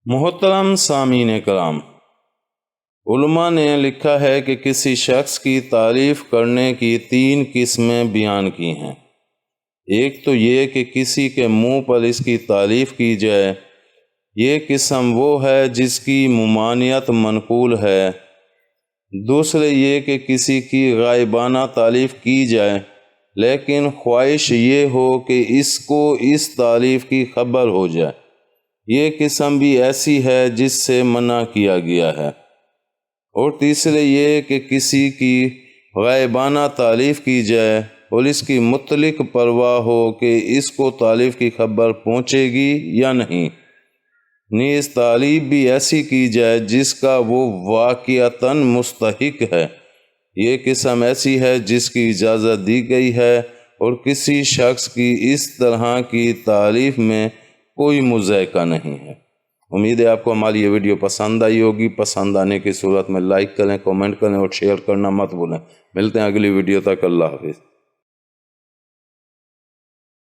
محترم سامعین کرام، علماء نے لکھا ہے کہ کسی شخص کی تعریف کرنے کی 3 قسمیں بیان کی ہیں۔ ایک تو یہ کہ کسی کے منہ پر اس کی تعریف کی جائے، یہ قسم وہ ہے جس کی ممانعت منقول ہے۔ دوسرے یہ کہ کسی کی غائبانہ تعریف کی جائے لیکن خواہش یہ ہو کہ اس کو اس تعریف کی خبر ہو جائے، یہ قسم بھی ایسی ہے جس سے منع کیا گیا ہے۔ اور تیسرے یہ کہ کسی کی غائبانہ تعریف کی جائے اور اس کی مطلق پرواہ ہو کہ اس کو تعریف کی خبر پہنچے گی یا نہیں، نیز تعریف بھی ایسی کی جائے جس کا وہ واقعتاً مستحق ہے، یہ قسم ایسی ہے جس کی اجازت دی گئی ہے اور کسی شخص کی اس طرح کی تعریف میں کوئی مضائقہ نہیں ہے۔ امید ہے آپ کو ہماری یہ ویڈیو پسند آئی ہوگی۔ پسند آنے کی صورت میں لائک کریں، کمنٹ کریں اور شیئر کرنا مت بھولیں۔ ملتے ہیں اگلی ویڈیو تک۔ اللہ حافظ۔